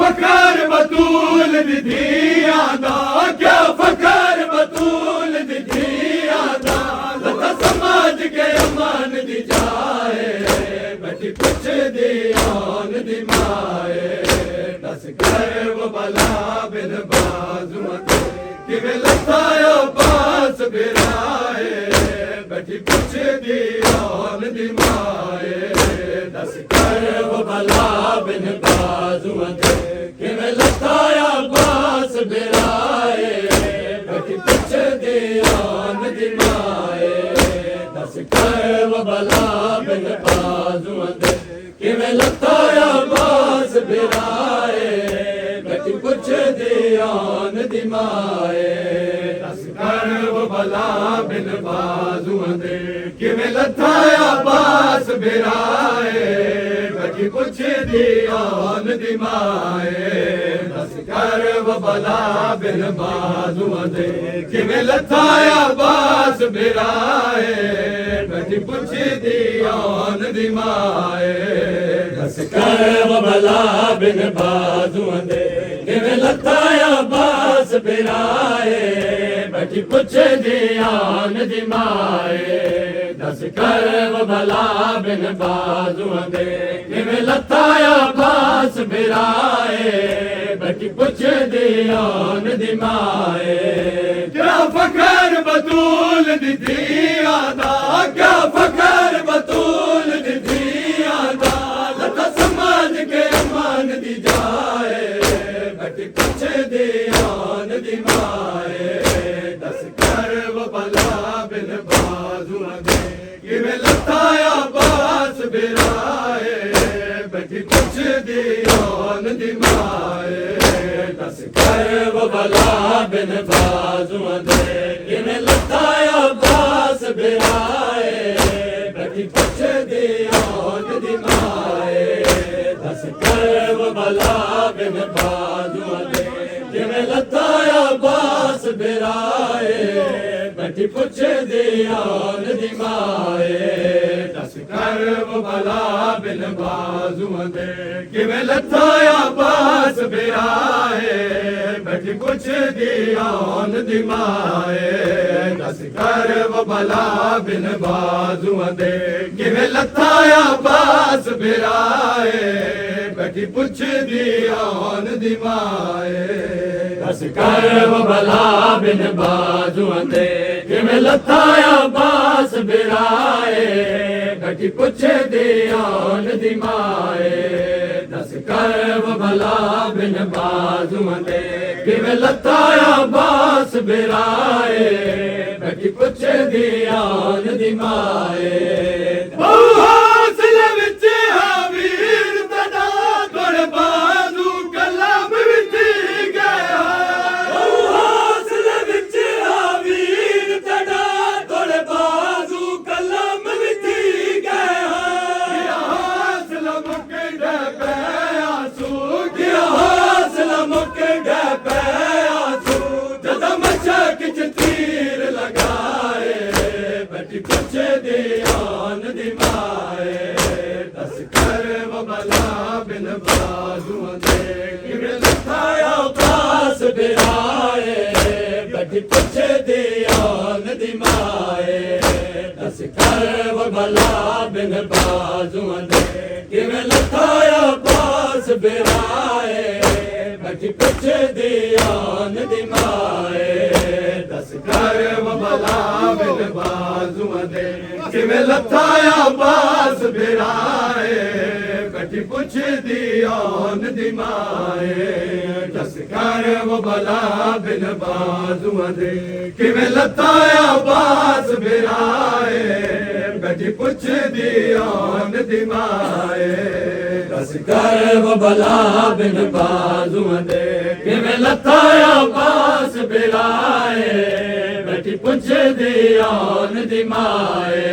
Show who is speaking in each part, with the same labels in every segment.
Speaker 1: फकर बतूल दी धिया दा, क्या फकर बतूल दी धिया दा, लता समाज के अमान दी जाए, बेटी पुछ दी आन दी माए, दस कर वो भला बिन बाजुआ दे, किवें लताया पास बिराए, बेटी पुछ दी आन दी माए, दस कर वो भला बिन बाजुआ दे, किवें लताया पास बिराए, बेटी पुछ दी आन दी माए, दस कर वो भला बिन बाजुआ दे, किवें लताया पास बिराए, बेटी पुछ दी आन दी माए, दस कर वो भला बिन बाजुआ दे, किवें लताया पास बिराए, बेटी पुछ दी आन दी माए, दस कर वो भला बिन बाजुआ दे, किवें लताया पास बिराए, बेटी पुछ दी आन दी माए, दस कर वो भला बिन बाजुआ दे, किवें लताया पास बिराए, बेटी पुछ दी आन दी माए, दस कर वो भला बिन बाजुआ दे, किवें लताया पास बिराए, बेटी पुछ दी आन दी माए, क्या फकर बतूल दी धिया दा, क्या फकर बतूल दी धिया दा, लता समाज के अमान दी जाए, बेटी पुछ दी आन दी माए, दस कर वो भला बिन बाजुआ दे, किवें लताया पास बिराए, बेटी पुछ दी आन दी माए, दस कर वो भला बिन बाजुआ दे, किवें लताया पास बिराए, बेटी पुछ दी आन दी माए, दस कर वो भला बिन बाजुआ दे, किवें लताया पास बिराए, बेटी पुछ दी आन दी माए, दस कर वो भला बिन बाजुआ दे, किवें लताया पास बिराए, बेटी पुछ दी आन दी माए, दस कर वो भला बिन बाजुआ दे, किवें लताया पास बिराए, बेटी पुछ दी आन दी माए, दस कर वो भला बिन बाजुआ दे, किवें लताया पास बिराए, बेटी पुछ दी आन दी माए, दस कर वो भला बिन बाजुआ दे, किवें लताया पास बिराए, बेटी पुछ दी आन दी माए, हौसले विच वीर तड़ा थोड़े बाजू कलम विच गया, हौसले विच वीर तड़ा थोड़े बाजू कलम विच गया, हौसला मुक दे पिया सू, हौसला मुक दे पिया सू, जदा मशक च तीर लगाए, बेटी पुछ दी आन दी माए, दस कर वो भला बिन बाजुआ दे, किवें लताया पास बिराए, बेटी पुछ दी आन दी माए, दस कर वो भला बिन बाजुआ दे, किवें लताया पास बिराए, बेटी पुछ दी आन दी माए, दस कर वो भला बिन बाजुआ दे, किवें लताया पास बिराए, बेटी पुछ दी आन दी माए, दस कर वो भला बिन बाजुआ दे, किवें लताया पास बिराए, बेटी पुछ दी आन दी माए, दस कर वो भला बिन बाजुआ दे, किवें लताया पास बिराए, बेटी पुछ दी आन दी माए,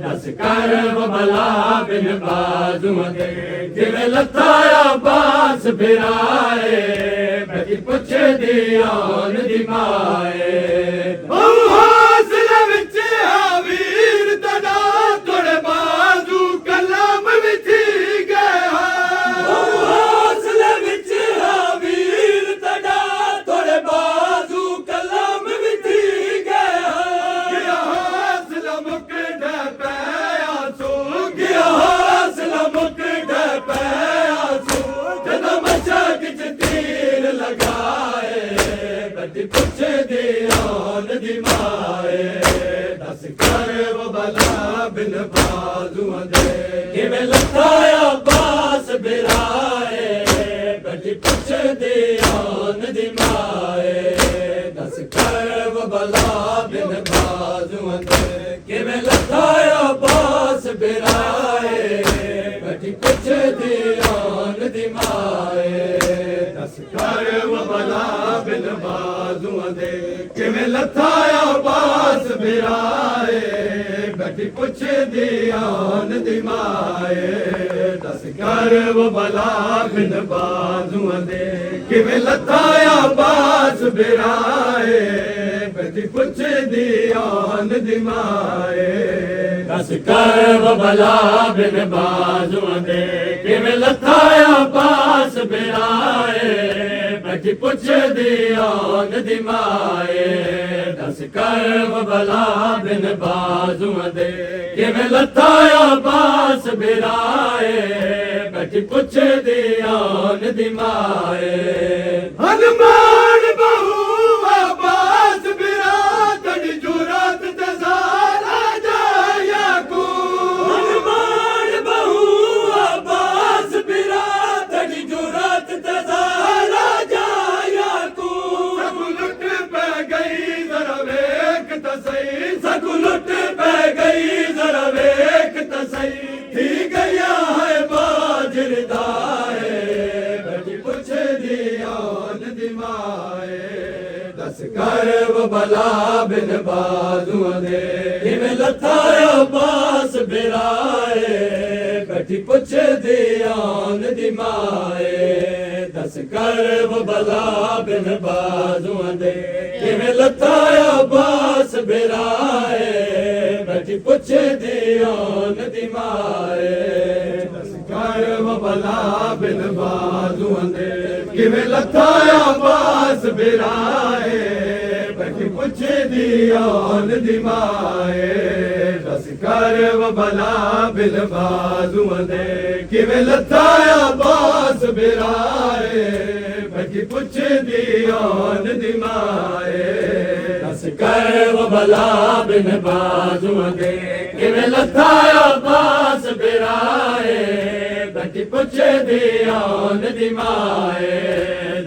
Speaker 1: दस कर वो भला बिन बाजुआ दे, किवें लताया पास बिराए, बेटी पुछ दी आन दी माए, हौसले विच वीर तड़ा थोड़े बाजू कलम विच गया, हौसले विच पुछदी आन दी माए दस कर वो भला बिन बाजुआं दे किवें लथाया बास बिराए बैठी पुछदी आन दी माए दस कर वो भला बिन बाजुआं दे किवें लथाया बास बिराए बैठी पुछदी आन दी माए दस कर वो भला बिन बाजुआं दे किवें लथाया बास बिराए बैठी पुछदी आन दी माए दस कर वो भला बिन बाजुआं दे किवें लथाया बास बिराए बैठी पुछदी आन दी माए दस कर वो भला बिन बाजुआं दे किवें लथाया बास बिराए बैठी पुछदी आन दी माए दस कर वो भला बिन बाजुआं दे किवें लथाया बास बिराए बैठी पुछदी आन दी माए हनुमान बहु अब्बास बिरा तड़ी जुरात ते सारा जाया को हनुमान बहु अब्बास बिरा तड़ी जुरात ते सारा जाया को सब लुट पे गई जरा वेख त सही सब लुट पे गई जरा वेख त सही थी गया है बाजर दाए बैठी पुछदी आन दी माए दस कर वो भला बिन बाजुआं दे किवें लथाया बास बिराए बैठी पुछदी आन दी माए दस कर वो भला बिन बाजुआं दे किवें लथाया बास बिराए बैठी पुछदी आन दी माए दस कर वो भला बिन बाजुआं दे किवें लथाया बास बिराए बैठी पुछदी आन दी माए दस कर वो भला बिन बाजुआं दे किवें लथाया बास बिराए बैठी पुछदी आन दी माए दस कर वो भला बिन बाजुआं दे किवें लथाया बास बिराए बैठी पुछदी आन दी माए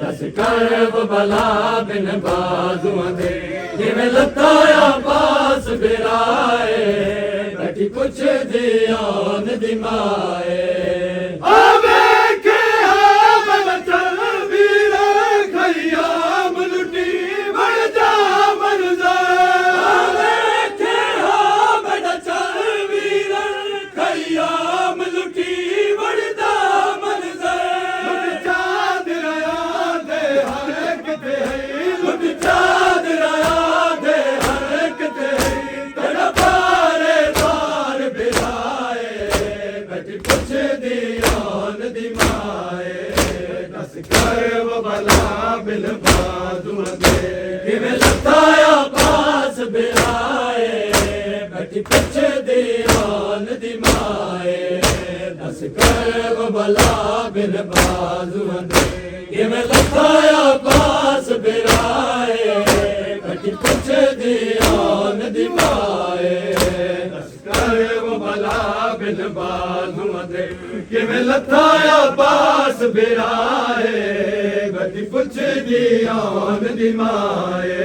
Speaker 1: दस कर वो भला बिन बाजुआं दे किवें लथाया बास बिराए बैठी पुछदी आन दी माए बिन बाजुआं दे किवें लथाया बास बिराए बैठी पुछदी आन दी माए दस कर वो भला बिन बाजुआं दे किवें लथाया बास बिराए बैठी पुछदी आन दी माए दस कर वो भला बिन बाजुआं दे किवें लथाया बास बिराए बैठी पुछदी आन दी माए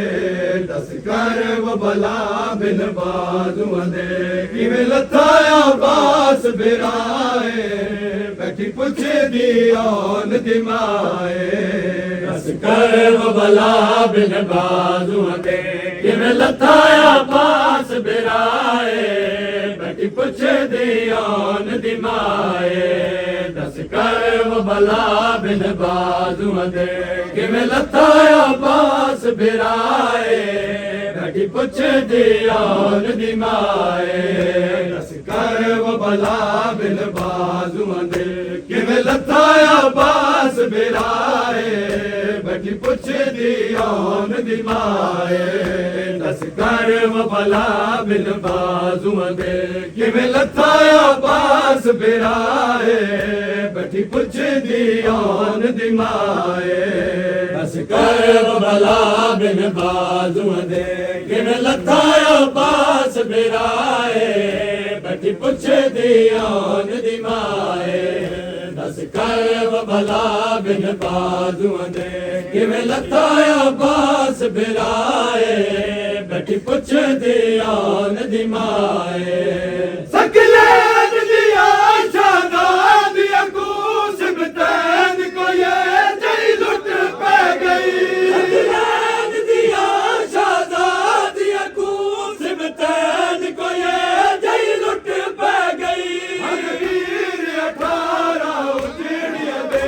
Speaker 1: दस कर वो भला बिन बाजुआं दे किवें लथाया बास बिराए बैठी पुछदी आन दी माए दस कर वो भला बिन बाजुआं दे किवें लथाया बास बिराए बैठी पुछदी आन दी माए दस कर वो भला बिन बाजुआं दे किवें लथाया बास बिराए बैठी पुछदी आन दी माए दस कर वो भला बिन बाजुआं दे किवें लथाया बास बिराए बैठी पुछदी आन दी माए दस कर वो भला बिन बाजुआं दे किवें लथाया बास बिराए बैठी पुछदी आन दी माए दस कर वो भला बिन बाजुआं दे किवें लथाया बास बिराए बैठी पुछदी आन दी माए दस कर वो भला बिन बाजुआं दे किवें लथाया बास बिराए बैठी पुछदी आन दी माए सकलैन दिया शादादिया कूस बतैन को ये जई लुट पै गई सकलैन दिया शादादिया कूस बतैन को ये जई लुट पै गई हलवीर 18 उजड़ियां दे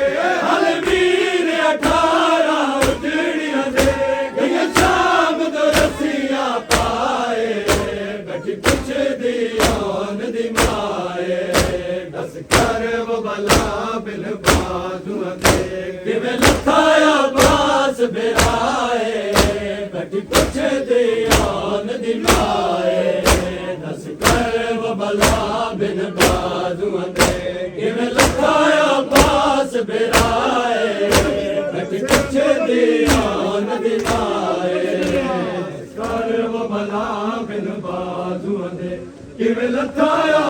Speaker 1: हलवीर 18 उजड़ियां दे गई शाम दो रस्सियां पाए बैठी पुछदी आन दी माए दस कर वो भला बिन बाजुआं दे किवें लथाया बास बिराए बैठी पुछदी आन दी माए दस कर वो भला बिन बाजुआं दे किवें लथाया बास बिराए बैठी पुछदी आन दी माए कर वो भला बिन बाजुआं दे किवें लथाया